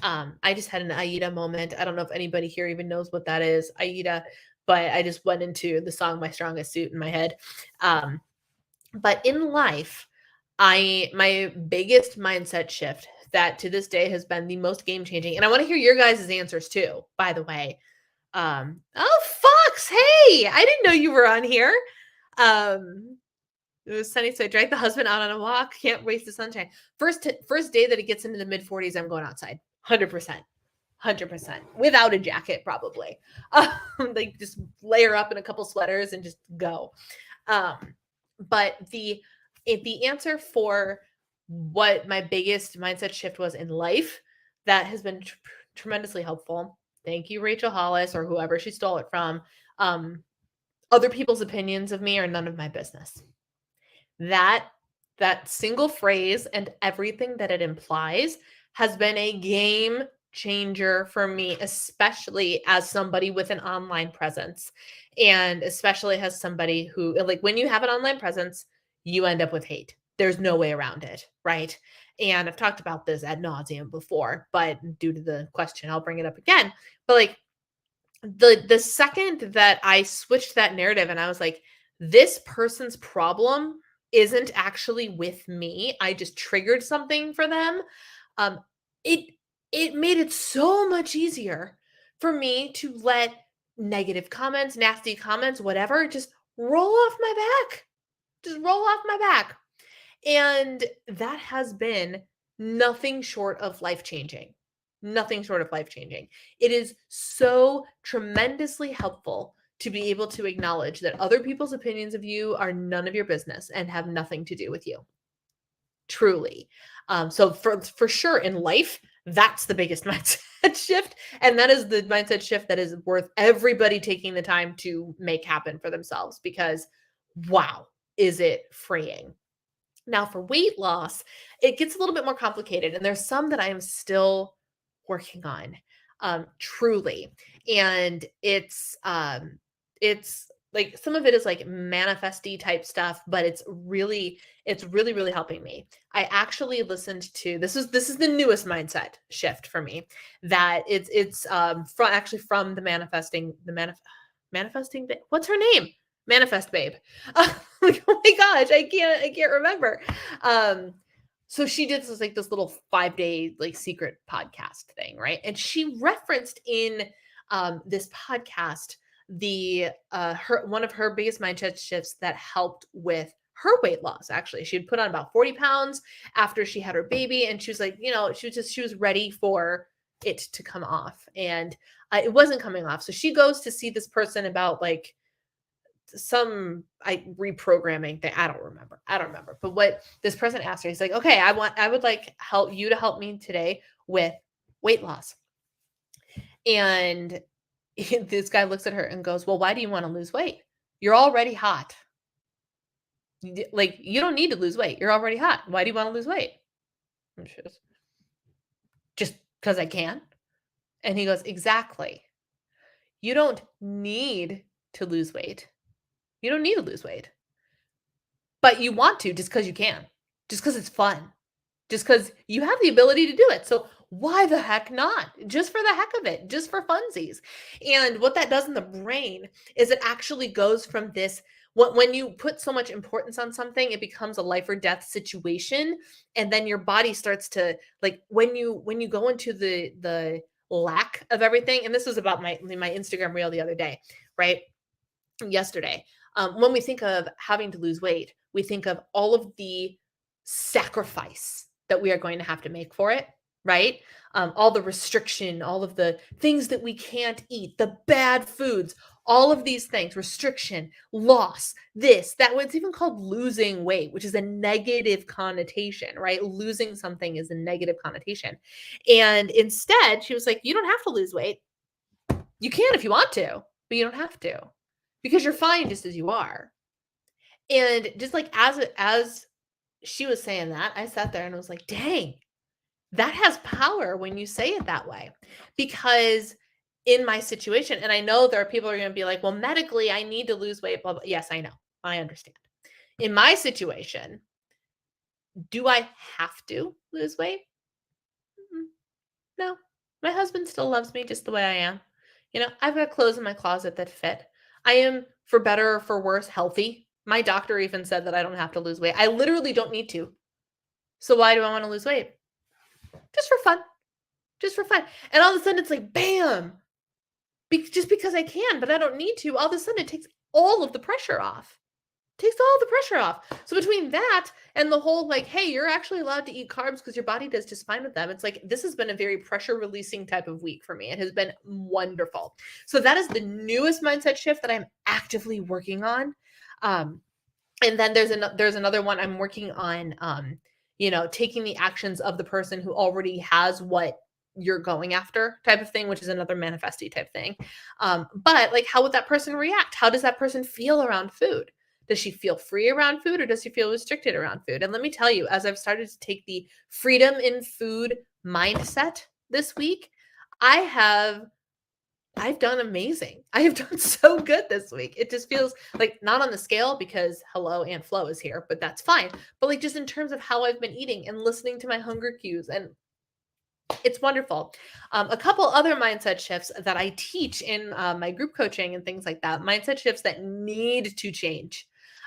I just had an Aida moment. I don't know if anybody here even knows what that is, Aida, but I just went into the song My Strongest Suit in my head. But in life, my biggest mindset shift that to this day has been the most game changing, and I want to hear your guys' answers too, by the way. Oh, Fox, hey, I didn't know you were on here. It was sunny, so I dragged the husband out on a walk. Can't waste the sunshine. First day that it gets into the mid 40s, I'm going outside. 100%. 100%. Without a jacket, probably. Like just layer up in a couple sweaters and just go. But the answer for what my biggest mindset shift was in life that has been tremendously helpful. Thank you, Rachel Hollis, or whoever she stole it from. Other people's opinions of me are none of my business. That single phrase and everything that it implies has been a game changer for me, especially as somebody with an online presence, and especially as somebody who, like, when you have an online presence, you end up with hate. There's no way around it, right? And I've talked about this ad nauseum before, but due to the question, I'll bring it up again. But like the second that I switched that narrative and I was like, this person's problem isn't actually with me. I just triggered something for them. It made it so much easier for me to let negative comments, nasty comments, whatever, just roll off my back. Just roll off my back. And that has been nothing short of life-changing. Nothing short of life-changing. It is so tremendously helpful to be able to acknowledge that other people's opinions of you are none of your business and have nothing to do with you. Truly. So for sure in life, that's the biggest mindset shift. And that is the mindset shift that is worth everybody taking the time to make happen for themselves, because wow, is it freeing. Now for weight loss, it gets a little bit more complicated, and there's some that I am still working on, truly. And it's like some of it is like manifesty type stuff, but it's really, really helping me. I actually listened to this is the newest mindset shift for me, that it's from the manifesting what's her name? Manifest Babe. Like, oh my gosh, I can't remember. Um, so she did this little 5-day like secret podcast thing, right? And she referenced in this podcast the her one of her biggest mindset shifts that helped with her weight loss. Actually, she had put on about 40 pounds after she had her baby, and she was like, she was ready for it to come off, and it wasn't coming off. So she goes to see this person about like some reprogramming thing. I don't remember. But what this person asked her, he's like, okay, I would like help you to help me today with weight loss. And this guy looks at her and goes, well, why do you want to lose weight? You're already hot. Like, you don't need to lose weight. You're already hot. Why do you want to lose weight? And she goes, just because I can. And he goes, exactly. You don't need to lose weight. You don't need to lose weight. But you want to just because you can, just because it's fun, just because you have the ability to do it. So why the heck not? Just for the heck of it, just for funsies. And what that does in the brain is it actually goes from this. When you put so much importance on something, it becomes a life or death situation, and then your body starts to, like, when you go into the lack of everything. And this was about my Instagram reel the other day, right? Yesterday. When we think of having to lose weight, we think of all of the sacrifice that we are going to have to make for it, right? All the restriction, all of the things that we can't eat, the bad foods, all of these things, restriction, loss, this, that. It's even called losing weight, which is a negative connotation, right? Losing something is a negative connotation. And instead, she was like, you don't have to lose weight. You can if you want to, but you don't have to, because you're fine just as you are. And just like as she was saying that, I sat there and was like, dang, that has power when you say it that way. Because in my situation, and I know there are people who are going to be like, well, medically, I need to lose weight, blah, blah. Yes, I know. I understand. In my situation, do I have to lose weight? No. My husband still loves me just the way I am. I've got clothes in my closet that fit. I am, for better or for worse, healthy. My doctor even said that I don't have to lose weight. I literally don't need to. So why do I want to lose weight? Just for fun. Just for fun. And all of a sudden it's like, bam. Just because I can, but I don't need to. All of a sudden it takes all of the pressure off. Takes all the pressure off. So between that and the whole like, hey, you're actually allowed to eat carbs because your body does just fine with them. It's like, this has been a very pressure releasing type of week for me. It has been wonderful. So that is the newest mindset shift that I'm actively working on. And then there's another one I'm working on, taking the actions of the person who already has what you're going after type of thing, which is another manifesty type thing. But like, how would that person react? How does that person feel around food? Does she feel free around food, or does she feel restricted around food? And let me tell you, as I've started to take the freedom in food mindset this week, I've done amazing. I have done so good this week. It just feels like, not on the scale because hello, Aunt Flo is here, but that's fine. But like, just in terms of how I've been eating and listening to my hunger cues, and it's wonderful. A couple other mindset shifts that I teach in my group coaching and things like that, mindset shifts that need to change.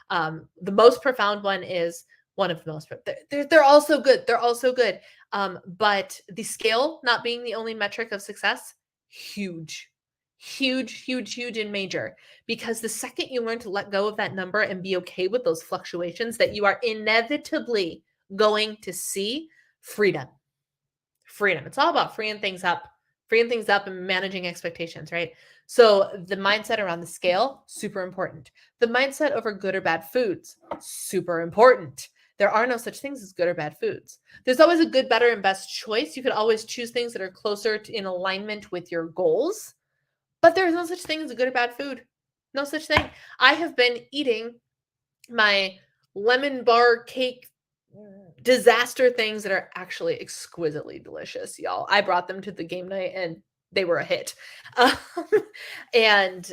The most profound one is one of the most, they're all so good. They're all so good. But the scale not being the only metric of success, huge, huge, huge, huge and major. Because the second you learn to let go of that number and be okay with those fluctuations, that you are inevitably going to see freedom. Freedom. It's all about freeing things up and managing expectations, right? So the mindset around the scale, super important. The mindset over good or bad foods, super important. There are no such things as good or bad foods. There's always a good, better, and best choice. You could always choose things that are closer to in alignment with your goals, but there's no such thing as a good or bad food. No such thing. I have been eating my lemon bar cake disaster things that are actually exquisitely delicious, y'all. I brought them to the game night and they were a hit. Um, and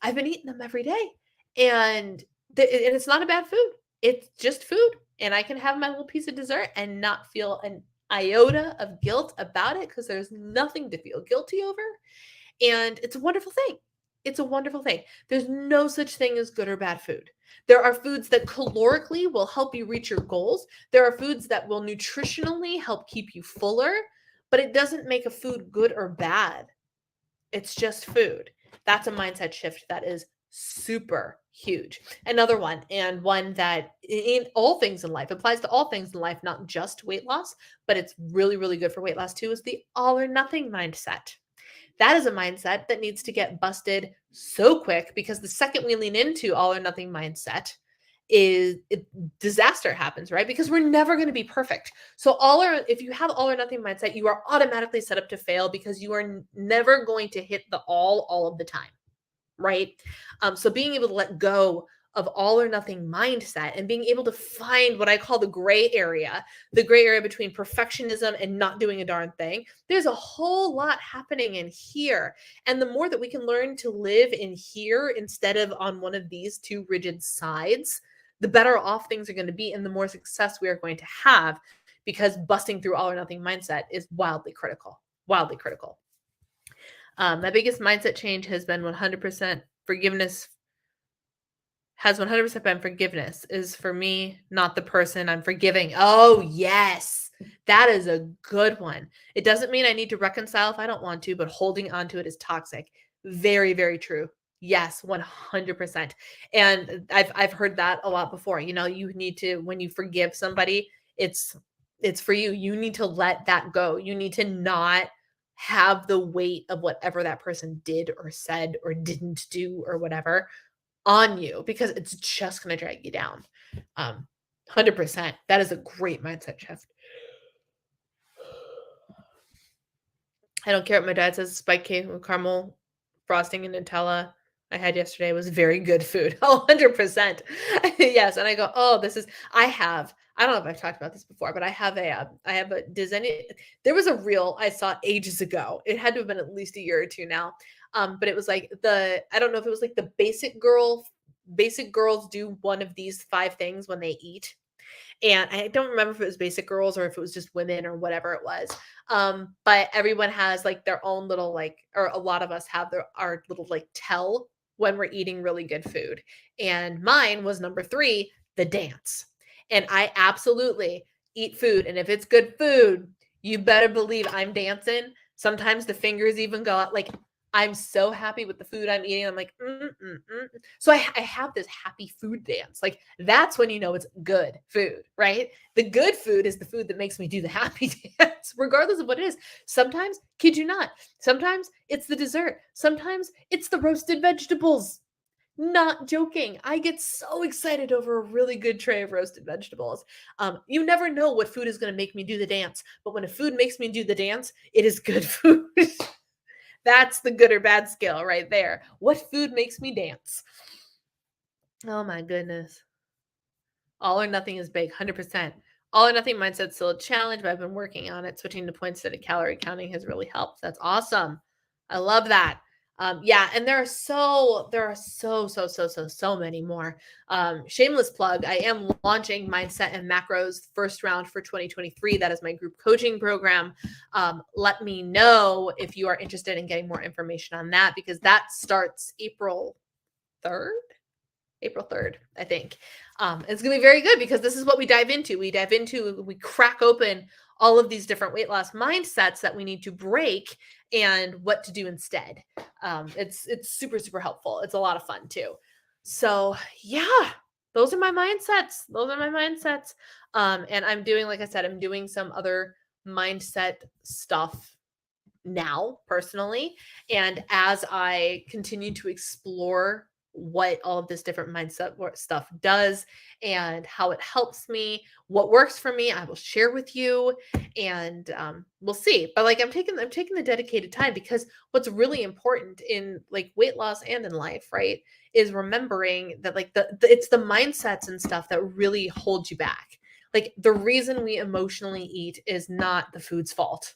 I've been eating them every day. And and it's not a bad food. It's just food. And I can have my little piece of dessert and not feel an iota of guilt about it because there's nothing to feel guilty over. And it's a wonderful thing. It's a wonderful thing. There's no such thing as good or bad food. There are foods that calorically will help you reach your goals. There are foods that will nutritionally help keep you fuller, but it doesn't make a food good or bad. It's just food. That's a mindset shift that is super huge. Another one, and one that in all things in life applies to all things in life, not just weight loss, but it's really, really good for weight loss too, is the all or nothing mindset. That is a mindset that needs to get busted so quick because the second we lean into all or nothing mindset disaster happens, right? Because we're never going to be perfect. So if you have all or nothing mindset, you are automatically set up to fail because you are never going to hit the all of the time, right? So being able to let go of all or nothing mindset and being able to find what I call the gray area between perfectionism and not doing a darn thing. There's a whole lot happening in here. And the more that we can learn to live in here instead of on one of these two rigid sides, the better off things are going to be and the more success we are going to have because busting through all or nothing mindset is wildly critical. Wildly critical. My biggest mindset change has been 100% forgiveness. Has 100% been forgiveness is for me, not the person I'm forgiving. Oh, yes. That is a good one. It doesn't mean I need to reconcile if I don't want to, but holding on to it is toxic. Very, very true. Yes, 100%. And I've heard that a lot before. You know, you need to, when you forgive somebody, it's for you. You need to let that go. You need to not have the weight of whatever that person did or said or didn't do or whatever on you because it's just going to drag you down. 100%. That is a great mindset shift. I don't care what my dad says. Spike cake with caramel frosting and Nutella I had yesterday was very good food. 100%. Yes. And I go, oh, I don't know if I've talked about this before, but I have there was a reel I saw ages ago. It had to have been at least a year or two now. But it was like I don't know if it was like the basic girls do one of these 5 things when they eat. And I don't remember if it was basic girls or if it was just women or whatever it was. But everyone has like their own little or a lot of us have our little tell when we're eating really good food. And mine was number 3, the dance. And I absolutely eat food. And if it's good food, you better believe I'm dancing. Sometimes the fingers even go out. I'm so happy with the food I'm eating. I'm like, So I have this happy food dance. That's when you know it's good food, right? The good food is the food that makes me do the happy dance, regardless of what it is. Sometimes, kid you not, sometimes it's the dessert. Sometimes it's the roasted vegetables. Not joking. I get so excited over a really good tray of roasted vegetables. You never know what food is going to make me do the dance, but when a food makes me do the dance, it is good food. That's the good or bad skill right there. What food makes me dance? Oh my goodness. All or nothing is big, 100%. All or nothing mindset's still a challenge, but I've been working on it. Switching to points-instead of calorie counting has really helped. That's awesome. I love that. Yeah, and there are so many more. Shameless plug, I am launching Mindset and Macros first round for 2023. That is my group coaching program. Let me know if you are interested in getting more information on that because that starts April 3rd, I think. It's going to be very good because this is what we dive into. We crack open all of these different weight loss mindsets that we need to break and what to do instead. It's super, super helpful. It's a lot of fun too. So yeah, those are my mindsets. And I'm doing, like I said, I'm doing some other mindset stuff now personally. And as I continue to explore what all of this different mindset stuff does and how it helps me, what works for me, I will share with you, and we'll see. But I'm taking the dedicated time because what's really important in weight loss and in life, right, is remembering that it's the mindsets and stuff that really hold you back. Like, the reason we emotionally eat is not the food's fault.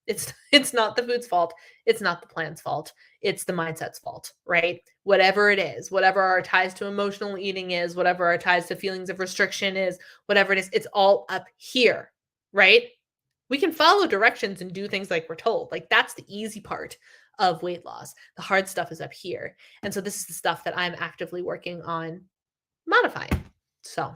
It's not the food's fault. It's not the plan's fault. It's the mindset's fault, right? Whatever it is, whatever our ties to emotional eating is, whatever our ties to feelings of restriction is, whatever it is, it's all up here, right? We can follow directions and do things like we're told. Like, that's the easy part of weight loss. The hard stuff is up here. And so this is the stuff that I'm actively working on modifying. So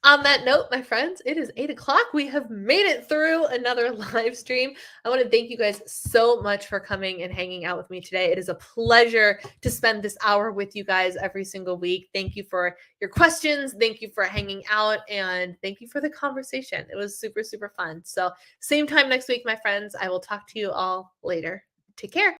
on that note, my friends, it is 8 o'clock. We have made it through another live stream. I want to thank you guys so much for coming and hanging out with me today. It is a pleasure to spend this hour with you guys every single week. Thank you for your questions. Thank you for hanging out. And thank you for the conversation. It was super, super fun. So same time next week, my friends. I will talk to you all later. Take care.